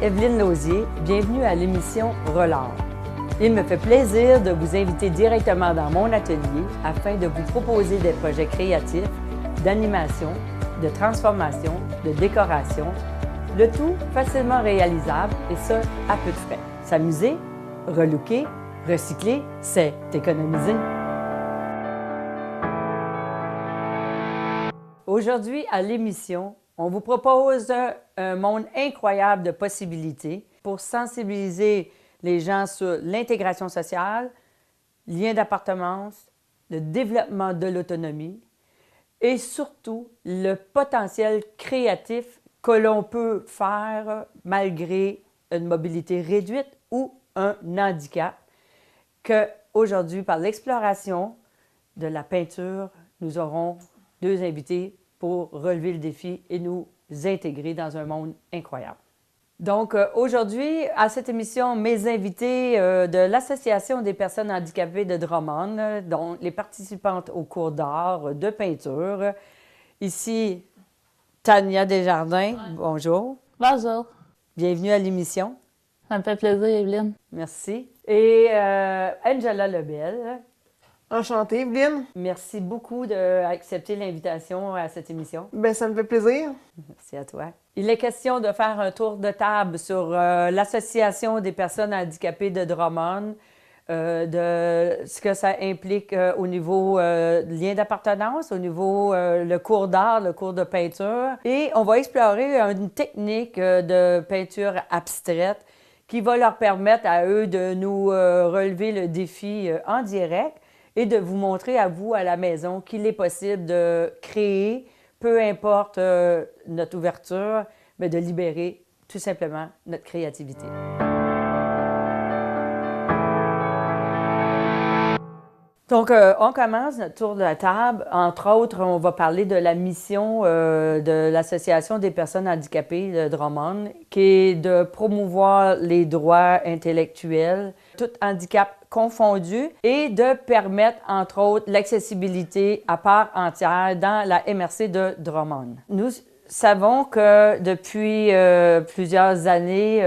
Evelyne Lausier, bienvenue à l'émission Relâche. Il me fait plaisir de vous inviter directement dans mon atelier afin de vous proposer des projets créatifs, d'animation, de transformation, de décoration, le tout facilement réalisable et ce, à peu de frais. S'amuser, relooker, recycler, c'est économiser. Aujourd'hui, à l'émission, on vous propose un monde incroyable de possibilités pour sensibiliser les gens sur l'intégration sociale, lien d'appartenance, le développement de l'autonomie et surtout le potentiel créatif que l'on peut faire malgré une mobilité réduite ou un handicap, qu'aujourd'hui, par l'exploration de la peinture, nous aurons deux invités pour relever le défi et nous intégrer dans un monde incroyable. Donc, aujourd'hui, à cette émission, mes invités de l'Association des personnes handicapées de Drummond, dont les participantes au cours d'art de peinture. Ici, Tania Desjardins, bonjour. Bonjour. Bienvenue à l'émission. Ça me fait plaisir, Evelyne. Merci. Et Angela Lebel. Enchantée, Evelyne. Merci beaucoup d'accepter l'invitation à cette émission. Ben, ça me fait plaisir. Merci à toi. Il est question de faire un tour de table sur l'Association des personnes handicapées de Drummond, de ce que ça implique au niveau lien d'appartenance, au niveau le cours d'art, le cours de peinture. Et on va explorer une technique de peinture abstraite qui va leur permettre à eux de nous relever le défi en direct et de vous montrer à vous, à la maison, qu'il est possible de créer, peu importe notre ouverture, mais de libérer tout simplement notre créativité. Donc, on commence notre tour de la table. Entre autres, on va parler de la mission de l'Association des personnes handicapées de Drummond, qui est de promouvoir les droits intellectuels, tout handicap confondu, et de permettre, entre autres, l'accessibilité à part entière dans la MRC de Drummond. Nous savons que depuis plusieurs années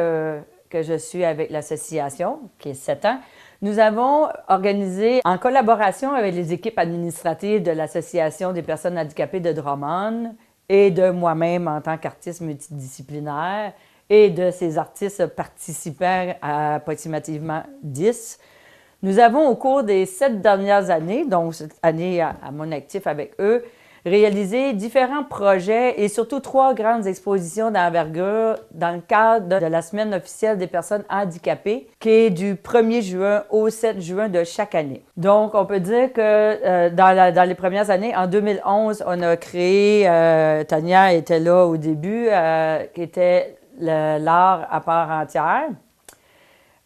que je suis avec l'association, qui est 7 ans, nous avons organisé, en collaboration avec les équipes administratives de l'Association des personnes handicapées de Drummond et de moi-même en tant qu'artiste multidisciplinaire et de ces artistes participants à approximativement 10, nous avons au cours des 7 dernières années, donc cette année à mon actif avec eux, réalisé différents projets et surtout 3 grandes expositions d'envergure dans le cadre de la Semaine officielle des personnes handicapées qui est du 1er juin au 7 juin de chaque année. Donc, on peut dire que dans les premières années, en 2011, on a créé, Tania était là au début, qui était l'art à part entière.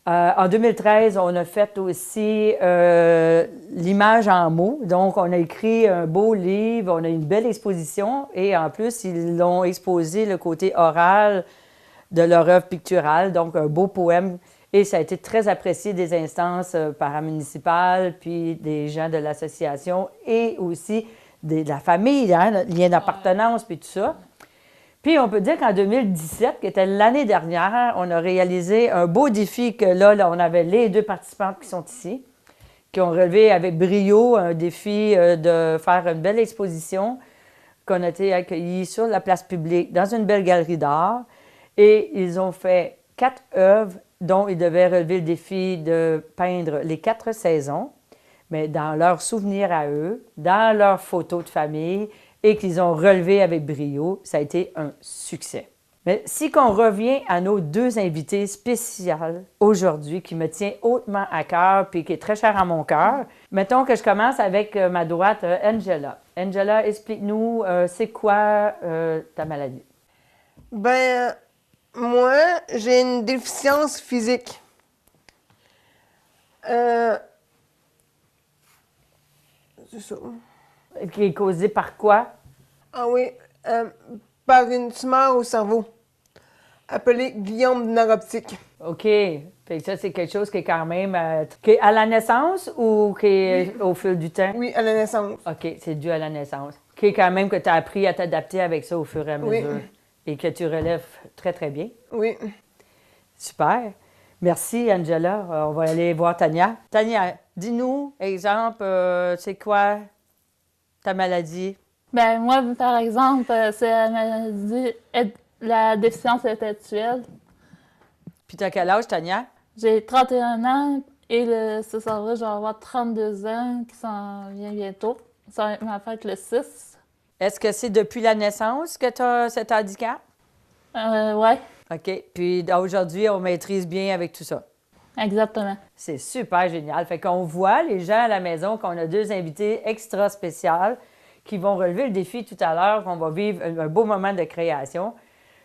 En 2013, on a fait aussi l'image en mots. Donc, on a écrit un beau livre, on a une belle exposition et en plus, ils l'ont exposé le côté oral de leur œuvre picturale, donc un beau poème. Et ça a été très apprécié des instances paramunicipales, puis des gens de l'association et aussi de la famille, hein, le lien d'appartenance, puis tout ça. Puis, on peut dire qu'en 2017, qui était l'année dernière, on a réalisé un beau défi que là, on avait les 2 participantes qui sont ici, qui ont relevé avec brio un défi de faire une belle exposition qu'on a été accueillis sur la place publique dans une belle galerie d'art. Et ils ont fait 4 œuvres dont ils devaient relever le défi de peindre les 4 saisons, mais dans leurs souvenirs à eux, dans leurs photos de famille, et qu'ils ont relevé avec brio. Ça a été un succès. Mais si on revient à nos 2 invités spéciales aujourd'hui, qui me tient hautement à cœur puis qui est très cher à mon cœur, mettons que je commence avec ma droite, Angela. Angela, explique-nous, c'est quoi ta maladie? Ben, moi, j'ai une déficience physique. C'est ça. Qui est causée par quoi? Ah oui, par une tumeur au cerveau, appelée gliome neuroptique. OK. Fait que ça, c'est quelque chose qui est quand même qui est à la naissance ou qui est au fil du temps? Oui, à la naissance. OK, c'est dû à la naissance. Qui est quand même que tu as appris à t'adapter avec ça au fur et à mesure. Oui. Et que tu relèves très, très bien. Oui. Super. Merci, Angela. On va aller voir Tania. Tania, dis-nous, exemple, c'est quoi ta maladie? Ben moi, par exemple, c'est la maladie, la déficience intellectuelle. Puis t'as quel âge, Tania? J'ai 31 ans et le 6 avril, je vais avoir 32 ans qui s'en vient bientôt. Ça va être ma fête le 6. Est-ce que c'est depuis la naissance que tu as cet handicap? Ouais, OK. Puis aujourd'hui, on maîtrise bien avec tout ça. exactement. C'est super génial. Fait qu'on voit, les gens à la maison, qu'on a deux invités extra spéciales qui vont relever le défi tout à l'heure, qu'on va vivre un beau moment de création.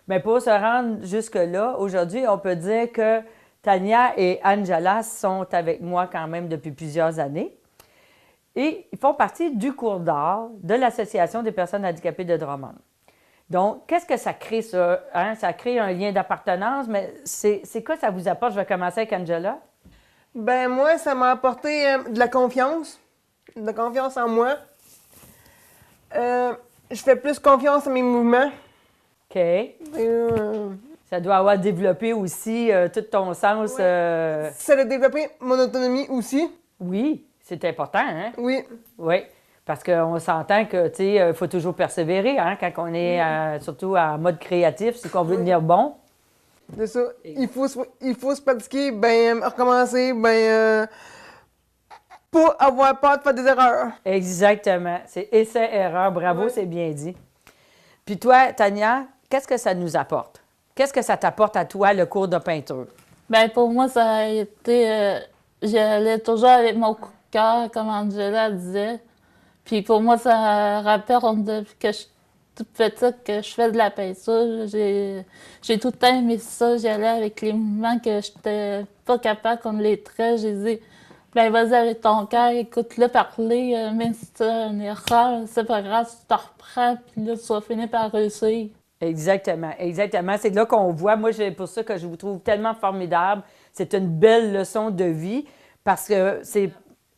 Mais pour se rendre jusque-là, aujourd'hui, on peut dire que Tania et Angela sont avec moi quand même depuis plusieurs années. Et ils font partie du cours d'art de l'Association des personnes handicapées de Drummond. Donc, qu'est-ce que ça crée, ça? Hein? Ça crée un lien d'appartenance, mais c'est quoi ça vous apporte? Je vais commencer avec Angela. Ben moi, ça m'a apporté de la confiance en moi. Je fais plus confiance à mes mouvements. OK. Euh, Ça doit avoir développé aussi tout ton sens. Ça a développé mon autonomie aussi. Oui, c'est important, hein? Oui. Oui. Parce qu'on s'entend que, tu sais, il faut toujours persévérer, hein, quand on est surtout en mode créatif, si on veut devenir bon. C'est ça. Il faut se pratiquer, ben, recommencer, ben, pas avoir peur de faire des erreurs. Exactement. C'est essai-erreur. Bravo, c'est bien dit. Puis toi, Tania, qu'est-ce que ça nous apporte? Qu'est-ce que ça t'apporte à toi, le cours de peinture? Ben pour moi, ça a été... j'allais toujours avec mon coup de cœur, comme Angela disait. Puis pour moi, ça rappelle depuis que je suis toute petite que je fais de la peinture. J'ai tout le temps aimé ça. J'allais avec les mouvements que je n'étais pas capable, comme les traits. J'ai dit, ben vas-y avec ton cœur, écoute-le parler, même si tu as une erreur, c'est pas grave, tu te reprends, puis là, tu vas finir par réussir. Exactement, exactement. C'est là qu'on voit, moi, c'est pour ça que je vous trouve tellement formidable. C'est une belle leçon de vie parce que c'est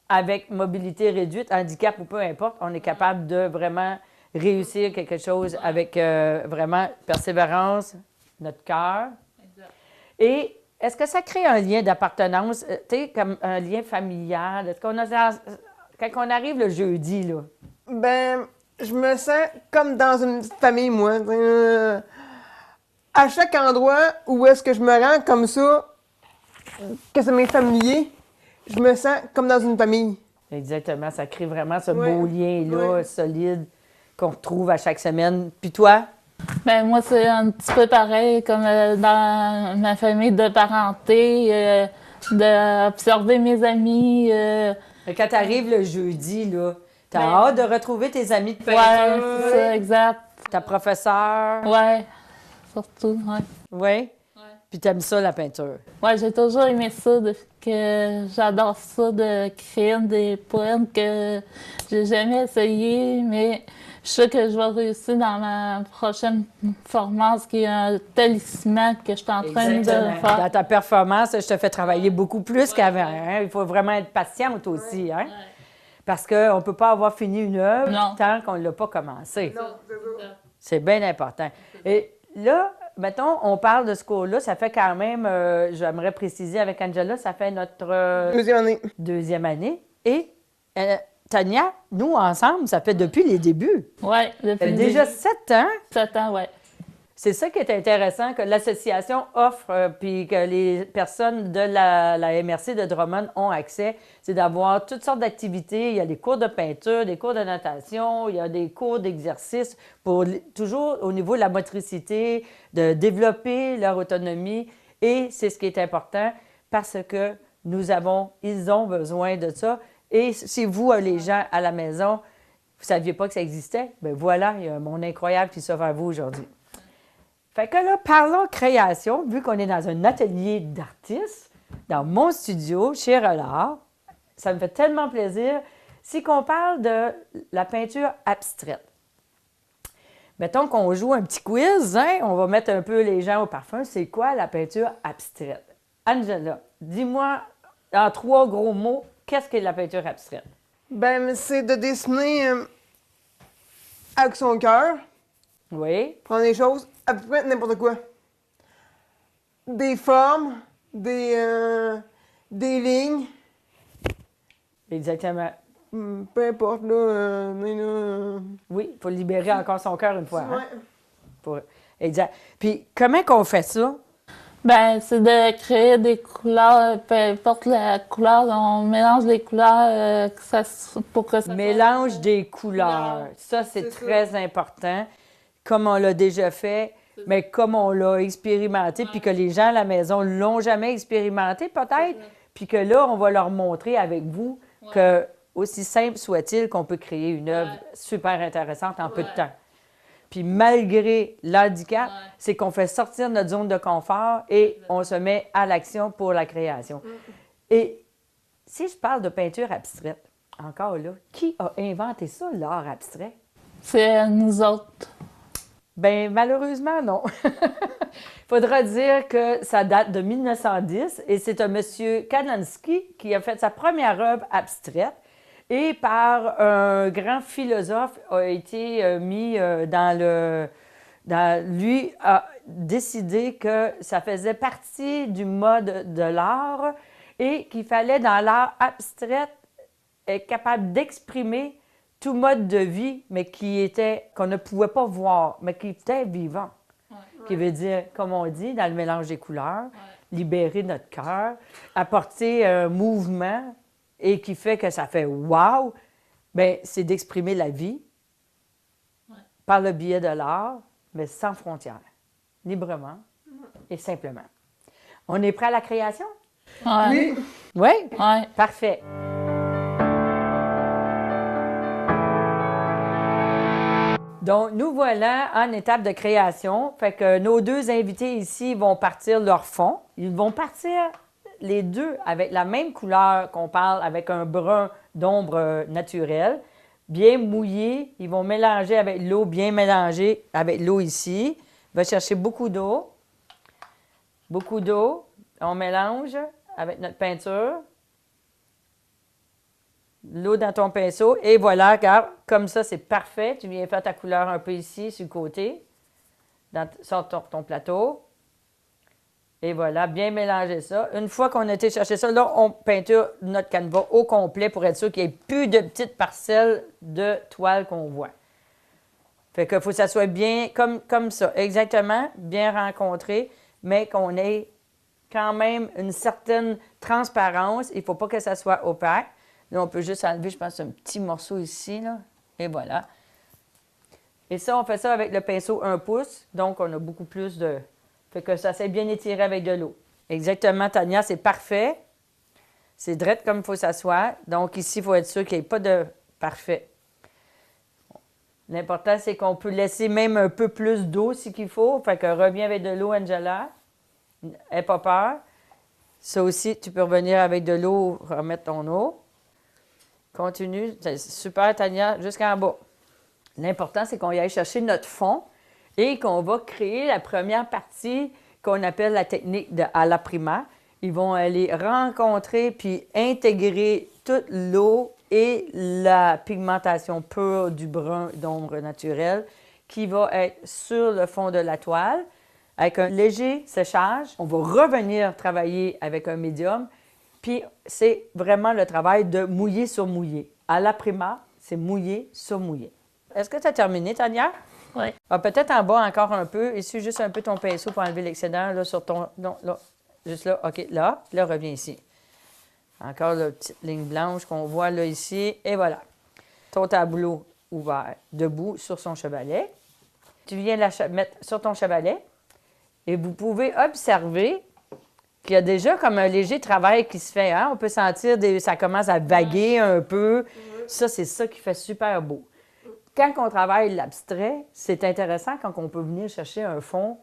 avec mobilité réduite, handicap ou peu importe, on est capable de vraiment réussir quelque chose avec vraiment persévérance, notre cœur. Et est-ce que ça crée un lien d'appartenance, tu sais, comme un lien familial? Est-ce qu'on a, quand on arrive le jeudi, là? Ben, je me sens comme dans une petite famille, moi. À chaque endroit où est-ce que je me rends comme ça, que ça m'est familier, je me sens comme dans une famille. Exactement, ça crée vraiment ce Ouais. beau lien-là, solide, qu'on retrouve à chaque semaine. Puis toi? Ben moi, c'est un petit peu pareil comme dans ma famille de parenté, d'observer mes amis. Quand tu arrives le jeudi, là, t'as Ben- hâte de retrouver tes amis de Ouais, peinture, c'est ça, exact. ta professeure. Ouais, surtout, ouais. Oui? Puis t'aimes ça, la peinture. Ouais, j'ai toujours aimé ça depuis que j'adore ça de créer des poèmes que j'ai jamais essayé, mais je sais que je vais réussir dans ma prochaine performance qui est un talisman que je suis en train de Dans faire. ta performance, je te fais travailler beaucoup plus qu'avant. Hein? Il faut vraiment être patiente aussi. Hein? Parce qu'on ne peut pas avoir fini une œuvre Non. tant qu'on ne l'a pas commencée. Non, c'est ça. C'est bien important. Et là, mettons, on parle de ce cours-là, ça fait quand même, j'aimerais préciser avec Angela, ça fait notre Deuxième année. deuxième année. Et Tania, nous, ensemble, ça fait depuis les débuts. Ouais, Ça fait depuis déjà 7 ans. 7 ans, ouais. C'est ça qui est intéressant, que l'association offre, puis que les personnes de la MRC de Drummond ont accès, c'est d'avoir toutes sortes d'activités. Il y a des cours de peinture, des cours de natation, il y a des cours d'exercice pour toujours au niveau de la motricité, de développer leur autonomie. Et c'est ce qui est important parce que ils ont besoin de ça. Et si vous, les gens à la maison, vous ne saviez pas que ça existait, bien voilà, il y a un monde incroyable qui s'offre à vous aujourd'hui. Fait que là, parlons création, vu qu'on est dans un atelier d'artistes, dans mon studio, chez Relard. Ça me fait tellement plaisir. Si qu'on parle de la peinture abstraite. Mettons qu'on joue un petit quiz, hein? On va mettre un peu les gens au parfum. C'est quoi la peinture abstraite? Angela, dis-moi en 3 gros mots, qu'est-ce que la peinture abstraite? Ben, c'est de dessiner avec son cœur, Oui, prendre les choses, à peu près n'importe quoi. des formes, des lignes. Exactement. Peu importe, là, Oui, il faut libérer encore son cœur une fois. Hein? ouais. Exact. Puis, comment qu'on fait ça? Ben, c'est de créer des couleurs, peu importe la couleur, on mélange les couleurs pour que ça Mélange des couleurs. Ça, c'est très important. Comme on l'a déjà fait, mais comme on l'a expérimenté, puis que les gens à la maison l'ont jamais expérimenté, peut-être, puis que là, on va leur montrer avec vous que, aussi simple soit-il, qu'on peut créer une œuvre super intéressante en peu de temps. Puis malgré l'handicap, c'est qu'on fait sortir notre zone de confort et on se met à l'action pour la création. Et si je parle de peinture abstraite, encore là, qui a inventé ça, l'art abstrait? C'est nous autres. Bien, malheureusement, non. Il faudra dire que ça date de 1910 et c'est un monsieur Kalansky qui a fait sa première œuvre abstraite et par un grand philosophe a été mis lui a décidé que ça faisait partie du mode de l'art et qu'il fallait dans l'art abstrait être capable d'exprimer tout mode de vie, mais qu'on ne pouvait pas voir, mais qui était vivant. Qui veut dire, comme on dit, dans le mélange des couleurs, libérer notre cœur, apporter un mouvement et qui fait que ça fait « wow », bien, c'est d'exprimer la vie par le biais de l'art, mais sans frontières, librement et simplement. On est prêt à la création? Ouais. Oui? Ouais. Parfait. Donc, nous voilà en étape de création. Fait que nos deux invités ici vont partir leur fond. Ils vont partir les deux avec la même couleur qu'on parle, avec un brun d'ombre naturel, bien mouillé. Ils vont mélanger avec l'eau, bien mélangée avec l'eau ici. On va chercher beaucoup d'eau. Beaucoup d'eau. On mélange avec notre peinture. L'eau dans ton pinceau. Et voilà, regarde, comme ça, c'est parfait. Tu viens faire ta couleur un peu ici, sur le côté, sur ton plateau. Et voilà, bien mélanger ça. Une fois qu'on a été chercher ça, là, on peinture notre canevas au complet pour être sûr qu'il n'y ait plus de petites parcelles de toile qu'on voit. Fait qu'il faut que ça soit bien comme ça, exactement, bien rencontré, mais qu'on ait quand même une certaine transparence. Il ne faut pas que ça soit opaque. Là, on peut juste enlever, je pense, un petit morceau ici, là. Et voilà. Et ça, on fait ça avec le pinceau 1 pouce. Donc, on a beaucoup plus de... Fait que ça s'est bien étiré avec de l'eau. Exactement, Tania, c'est parfait. C'est drette comme il faut que ça soit. Donc, ici, il faut être sûr qu'il n'y ait pas de... Parfait. L'important, c'est qu'on peut laisser même un peu plus d'eau si qu'il faut. Fait que reviens avec de l'eau, Angela. N'aie pas peur. Ça aussi, tu peux revenir avec de l'eau, remettre ton eau. Continue. C'est super, Tania, jusqu'en bas. L'important, c'est qu'on y aille chercher notre fond et qu'on va créer la première partie qu'on appelle la technique de à la prima. Ils vont aller rencontrer puis intégrer toute l'eau et la pigmentation pure du brun d'ombre naturel qui va être sur le fond de la toile. Avec un léger séchage, on va revenir travailler avec un médium. Puis, c'est vraiment le travail de mouiller sur mouiller. À la prima, c'est mouiller sur mouiller. Est-ce que tu as terminé, Tania? Oui. Ah, peut-être en bas encore un peu. Essuie juste un peu ton pinceau pour enlever l'excédent là, sur ton... Non, là. Juste là. OK, là. Là, reviens ici. Encore la petite ligne blanche qu'on voit là, ici. Et voilà. Ton tableau ouvert, debout sur son chevalet. Tu viens la mettre sur ton chevalet. Et vous pouvez observer qu'il y a déjà comme un léger travail qui se fait. Hein? On peut sentir, ça commence à vaguer un peu. Ça, c'est ça qui fait super beau. Quand on travaille l'abstrait, c'est intéressant quand on peut venir chercher un fond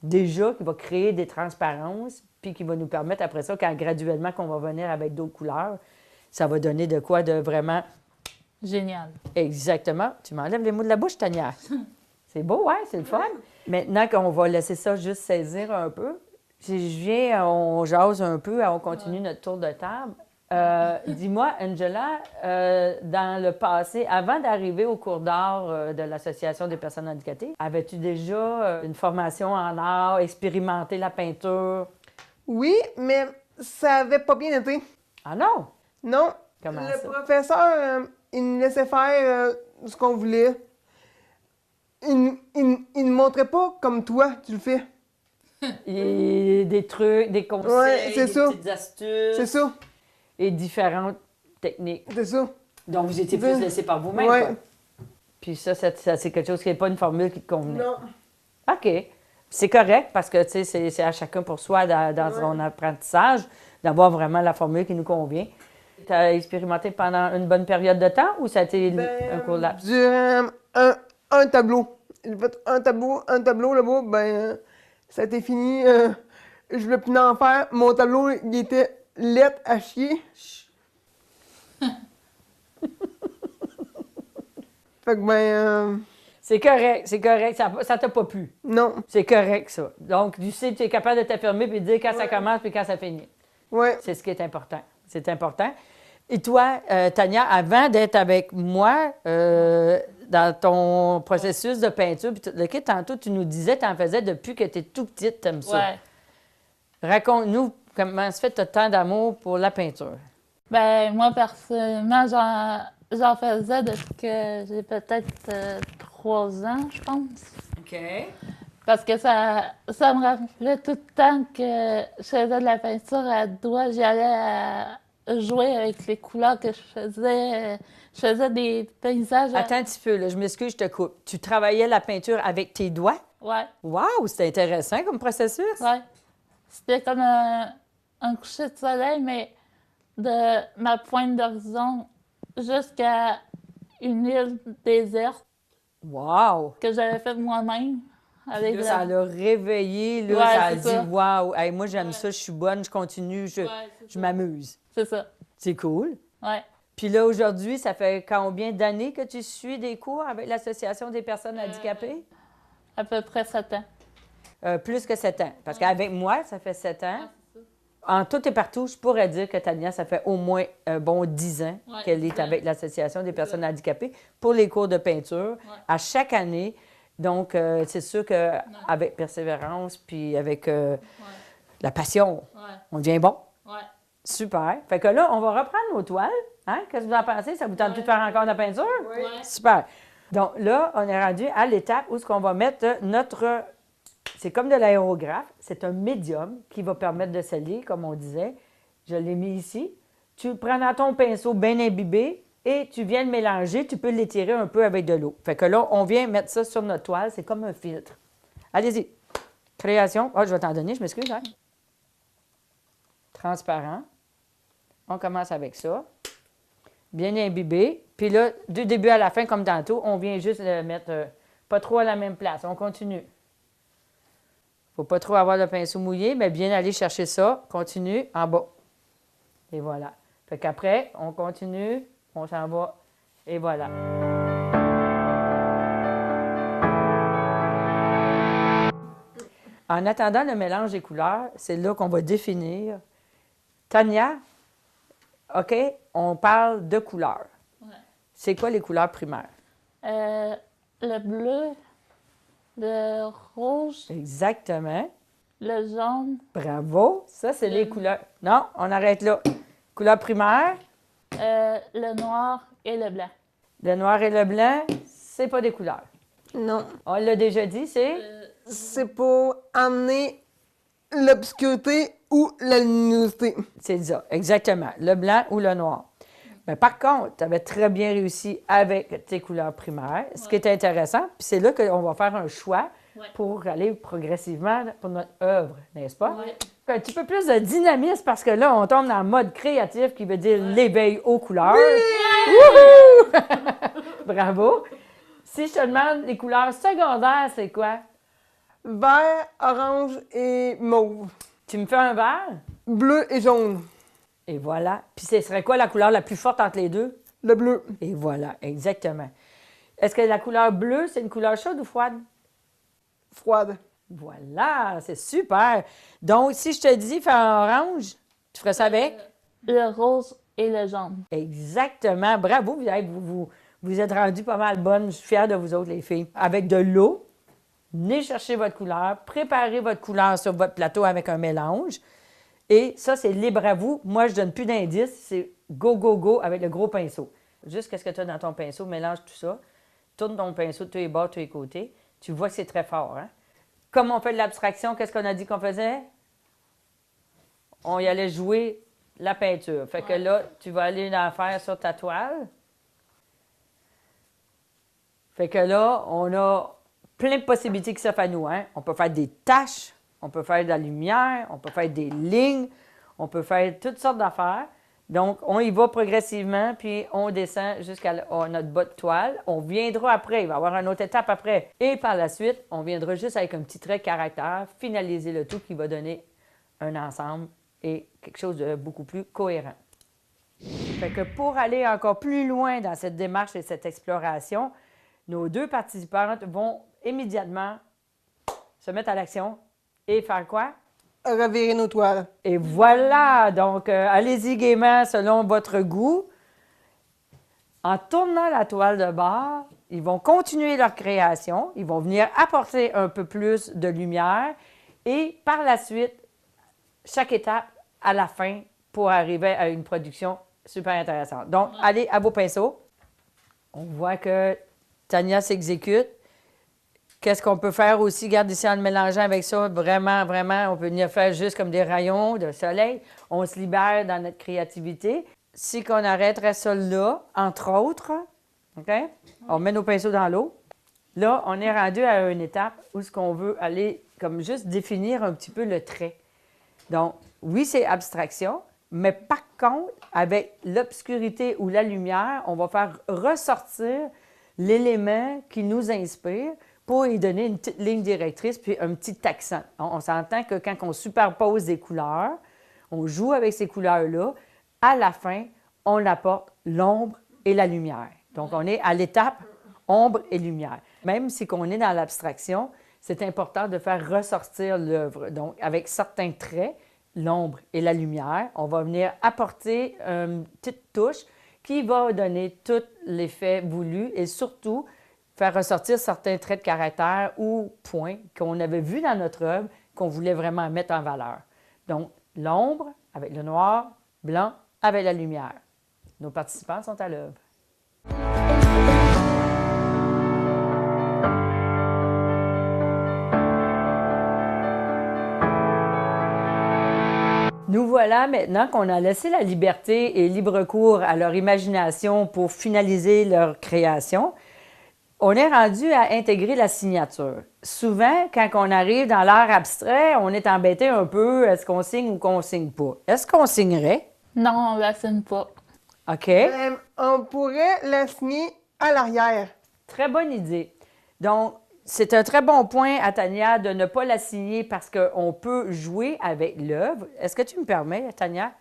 déjà qui va créer des transparences, puis qui va nous permettre après ça, quand graduellement qu'on va venir avec d'autres couleurs, ça va donner de quoi de vraiment... Génial. Exactement. Tu m'enlèves les mots de la bouche, Tania. C'est beau, hein? C'est le fun. Maintenant qu'on va laisser ça juste saisir un peu, si je viens, on jase un peu, on continue notre tour de table. Dis-moi, Angela, dans le passé, avant d'arriver au cours d'art de l'Association des personnes handicapées, avais-tu déjà une formation en art, expérimenté la peinture? Oui, mais ça avait pas bien été. Ah non? Non. Comment Le ça? professeur, il nous laissait faire ce qu'on voulait. Il ne montrait pas comme toi, tu le fais. Et des trucs, des conseils, Ouais, c'est des ça. petites astuces. C'est ça. Et différentes techniques. C'est ça. Donc, vous étiez plus laissé par vous-même, Ouais. quoi. Puis ça, c'est quelque chose qui n'est pas une formule qui te convenait. Non. OK. C'est correct parce que, tu sais, c'est à chacun pour soi dans son apprentissage d'avoir vraiment la formule qui nous convient. Tu as expérimenté pendant une bonne période de temps ou ça a été un court laps? Durant un tableau. J'ai fait un tableau là-bas, ça a été fini. Je voulais plus en faire. Mon tableau, il était laid à chier. Fait que C'est correct. Ça t'a pas plu. non. C'est correct, ça. Donc, tu sais, tu es capable de t'affirmer puis de dire quand ça commence puis quand ça finit. Ouais. C'est ce qui est important. C'est important. Et toi, Tania, avant d'être avec moi dans ton processus de peinture, puis tout le kit, tantôt, tu nous disais que tu en faisais depuis que tu es tout petite, t'aimes ça. Ouais. Raconte-nous comment se fait tu as tant d'amour pour la peinture. Ben, moi, personnellement, j'en faisais depuis que j'ai peut-être 3 ans, je pense. OK. Parce que ça me rappelait tout le temps que je faisais de la peinture à doigts. J'y allais jouer avec les couleurs que je faisais. Je faisais des paysages. Attends un petit peu, là, je m'excuse, je te coupe. Tu travaillais la peinture avec tes doigts? Ouais, Wow, c'était intéressant comme processus. ouais. C'était comme un coucher de soleil, mais de ma pointe d'horizon jusqu'à une île déserte Wow! que j'avais faite moi-même. Avec Là, ça l'a réveillé, là, Ouais, ça a c'est dit ça. wow, hey, moi j'aime ça, je suis bonne, je continue, c'est je ça. m'amuse. C'est ça. C'est cool. Ouais. Puis là, aujourd'hui, ça fait combien d'années que tu suis des cours avec l'Association des personnes handicapées? À peu près 7 ans. Plus que 7 ans. Parce qu'avec moi, ça fait 7 ans. En tout et partout, je pourrais dire que Tania, ça fait au moins un bon 10 ans Ouais, qu'elle est ouais. avec l'Association des personnes handicapées pour les cours de peinture à chaque année. Donc, c'est sûr qu'avec persévérance puis avec la passion, Ouais. on devient bon. Ouais. Super. Fait que là, on va reprendre nos toiles. Hein? Qu'est-ce que vous en pensez? Ça vous tente de faire encore de la peinture? Ouais. Super. Donc là, on est rendu à l'étape où ce qu'on va mettre notre... C'est comme de l'aérographe. C'est un médium qui va permettre de sceller, comme on disait. Je l'ai mis ici. Tu le prends dans ton pinceau bien imbibé et tu viens le mélanger. Tu peux l'étirer un peu avec de l'eau. Fait que là, on vient mettre ça sur notre toile. C'est comme un filtre. Allez-y. Création. Ah, je vais t'en donner, je m'excuse. Hein? Transparent. On commence avec ça. Bien imbibé. Puis là, du début à la fin, comme tantôt, on vient juste le mettre pas trop à la même place. On continue. Faut pas trop avoir le pinceau mouillé, mais bien aller chercher ça. Continue en bas. Et voilà. Fait qu'après, on continue, on s'en va. Et voilà. En attendant le mélange des couleurs, c'est là qu'on va définir. Tania, OK, on parle de couleurs. Ouais. C'est quoi les couleurs primaires? Le bleu, le rouge, Exactement. le jaune, Bravo. Ça, c'est les couleurs. Non, on arrête là. Couleurs primaires, le noir et le blanc. le noir et le blanc, c'est pas des couleurs. Non. On l'a déjà dit, c'est... C'est pour amener l'obscurité ou la luminosité. C'est ça, exactement. Le blanc ou le noir. Mais par contre, tu avais très bien réussi avec tes couleurs primaires, ce qui est intéressant. Puis c'est là qu'on va faire un choix pour aller progressivement pour notre œuvre, n'est-ce pas? Ouais. Un petit peu plus de dynamisme parce que là, on tombe dans le mode créatif qui veut dire l'éveil aux couleurs. Wouhou! Bravo! Si je te demande les couleurs secondaires, c'est quoi? Vert, orange et mauve. Tu me fais un vert? Bleu et jaune. Et voilà. Puis ce serait quoi la couleur la plus forte entre les deux? Le bleu. Et voilà, exactement. Est-ce que la couleur bleue, c'est une couleur chaude ou froide? Froide. Voilà, c'est super. Donc, si je te dis faire un orange, tu ferais ça avec? Le rose et le jaune. Exactement. Bravo, vous êtes rendues pas mal bonnes. Je suis fière de vous autres, les filles. Avec de l'eau, venez chercher votre couleur, préparez votre couleur sur votre plateau avec un mélange. Et ça, c'est libre à vous. Moi, je donne plus d'indices. C'est go, go, go avec le gros pinceau. Juste qu'est-ce que tu as dans ton pinceau, mélange tout ça. Tourne ton pinceau de tous les bords, de tous les côtés. Tu vois que c'est très fort, hein? Comme on fait de l'abstraction, qu'est-ce qu'on a dit qu'on faisait? On y allait jouer la peinture. Fait que là, tu vas aller la faire sur ta toile. Fait que là, on a plein de possibilités qui s'offrent à nous, hein? On peut faire des taches, on peut faire de la lumière, on peut faire des lignes, on peut faire toutes sortes d'affaires. Donc, on y va progressivement, puis on descend jusqu'à notre bas de toile. On viendra après, il va y avoir une autre étape après. Et par la suite, on viendra juste avec un petit trait de caractère, finaliser le tout qui va donner un ensemble et quelque chose de beaucoup plus cohérent. Fait que pour aller encore plus loin dans cette démarche et cette exploration, nos deux participantes vont immédiatement se mettre à l'action et faire quoi? Revirer nos toiles. Et voilà! Donc, allez-y gaiement selon votre goût. En tournant la toile de bord, ils vont continuer leur création. Ils vont venir apporter un peu plus de lumière. Et par la suite, chaque étape à la fin pour arriver à une production super intéressante. Donc, allez à vos pinceaux. On voit que Tania s'exécute. Qu'est-ce qu'on peut faire aussi? Regarde ici en le mélangeant avec ça, vraiment, on peut venir faire juste comme des rayons de soleil. On se libère dans notre créativité. Si qu'on arrêterait ça là, entre autres, OK? On met nos pinceaux dans l'eau. Là, on est rendu à une étape où ce qu'on veut aller comme juste définir un petit peu le trait. Donc, oui, c'est abstraction, mais par contre, avec l'obscurité ou la lumière, on va faire ressortir l'élément qui nous inspire pour y donner une petite ligne directrice puis un petit accent. On s'entend que quand on superpose des couleurs, on joue avec ces couleurs-là, à la fin, on apporte l'ombre et la lumière. Donc, on est à l'étape ombre et lumière. Même si on est dans l'abstraction, c'est important de faire ressortir l'œuvre. Donc, avec certains traits, l'ombre et la lumière, on va venir apporter une petite touche qui va donner tout l'effet voulu et surtout faire ressortir certains traits de caractère ou points qu'on avait vus dans notre œuvre qu'on voulait vraiment mettre en valeur. Donc, l'ombre avec le noir, blanc avec la lumière. Nos participants sont à l'œuvre. Nous voilà maintenant qu'on a laissé la liberté et libre cours à leur imagination pour finaliser leur création. On est rendu à intégrer la signature. Souvent, quand on arrive dans l'art abstrait, on est embêté un peu, est-ce qu'on signe ou qu'on signe pas? Est-ce qu'on signerait? Non, on la signe pas. OK. On pourrait la signer à l'arrière. Très bonne idée. Donc, c'est un très bon point à Tania de ne pas la signer parce qu'on peut jouer avec l'œuvre. Est-ce que tu me permets, Tania?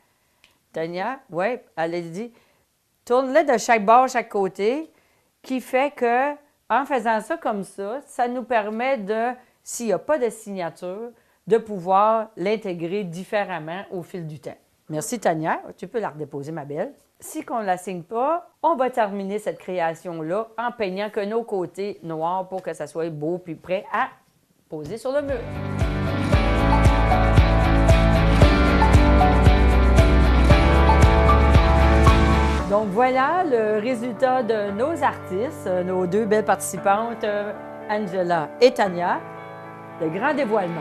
Tania, oui, allez-y. Tourne-le de chaque bord, chaque côté, qui fait que en faisant ça comme ça nous permet de, s'il n'y a pas de signature, de pouvoir l'intégrer différemment au fil du temps. Merci, Tania. Tu peux la redéposer, ma belle. Si on ne la signe pas, on va terminer cette création-là en peignant que nos côtés noirs pour que ça soit beau puis prêt à poser sur le mur. Donc voilà le résultat de nos artistes, nos deux belles participantes, Angela et Tania, le grand dévoilement.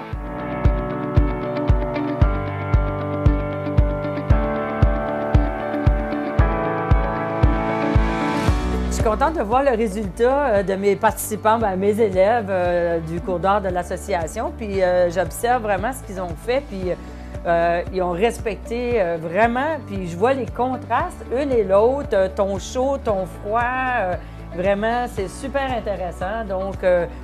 Je suis contente de voir le résultat de mes participants, mes élèves du cours d'art de l'association. Puis j'observe vraiment ce qu'ils ont fait, puis ils ont respecté vraiment. Puis je vois les contrastes, une et l'autre, ton chaud, ton froid. Vraiment, c'est super intéressant. Donc,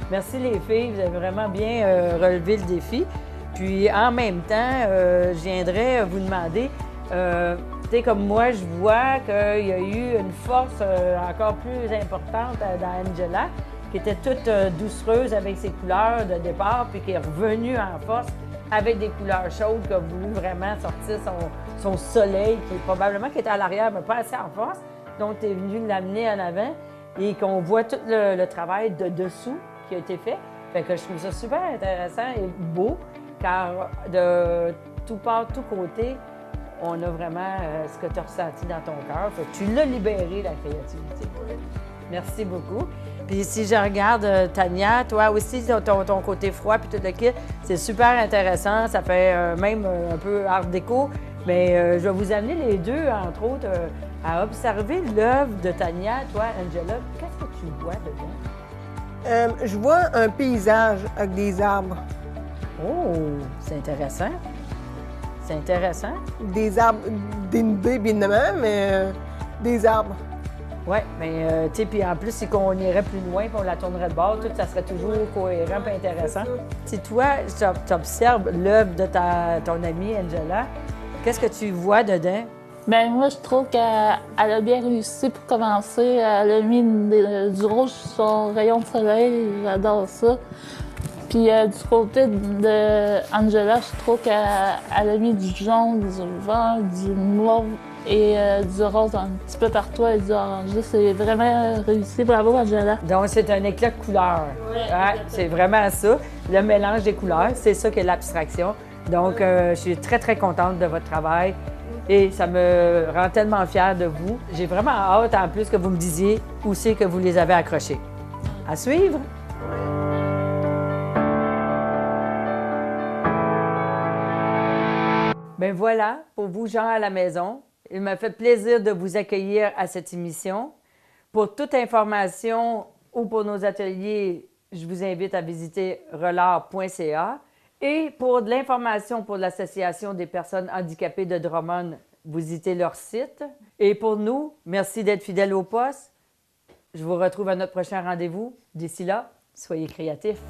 merci les filles, vous avez vraiment bien relevé le défi. Puis en même temps, je viendrais vous demander... comme moi, je vois qu'il y a eu une force encore plus importante dans Angela, qui était toute doucereuse avec ses couleurs de départ, puis qui est revenue en force avec des couleurs chaudes, qui a voulu vraiment sortir son soleil, qui est probablement qui était à l'arrière, mais pas assez en force. Donc, tu es venu l'amener en avant et qu'on voit tout le travail de dessous qui a été fait. Fait que je trouve ça super intéressant et beau, car de tout part, tout côté, on a vraiment ce que tu as ressenti dans ton cœur. Fait que tu l'as libéré, la créativité. Merci beaucoup. Puis si je regarde Tania, toi aussi, ton côté froid puis tout le kit, c'est super intéressant. Ça fait même un peu art déco. Mais je vais vous amener les deux, entre autres, à observer l'œuvre de Tania. Toi, Angela, qu'est-ce que tu vois dedans? Je vois un paysage avec des arbres. Oh, c'est intéressant. C'est intéressant. Des arbres dénudés, bien évidemment, mais des arbres. Oui, mais tu sais, puis en plus, c'est qu'on irait plus loin, puis on la tournerait de bord, tout ça serait toujours cohérent et intéressant. Si toi, tu observes l'œuvre de ton amie Angela, qu'est-ce que tu vois dedans? Ben moi, je trouve qu'elle a bien réussi pour commencer. Elle a mis du rouge sur son rayon de soleil. J'adore ça. Puis du côté de Angela, je trouve qu'elle a mis du jaune, du vert, du mauve et du rose un petit peu partout et du orangé. C'est vraiment réussi. Bravo, Angela. Donc, c'est un éclat de couleurs. Ouais, c'est vraiment ça. Le mélange des couleurs, c'est ça qu'est l'abstraction. Donc, je suis très, très contente de votre travail et ça me rend tellement fière de vous. J'ai vraiment hâte, en plus, que vous me disiez où c'est que vous les avez accrochés. À suivre! Bien voilà, pour vous, gens à la maison, il m'a fait plaisir de vous accueillir à cette émission. Pour toute information ou pour nos ateliers, je vous invite à visiter relard.ca. Et pour de l'information pour l'Association des personnes handicapées de Drummond, visitez leur site. Et pour nous, merci d'être fidèles au poste. Je vous retrouve à notre prochain rendez-vous. D'ici là, soyez créatifs.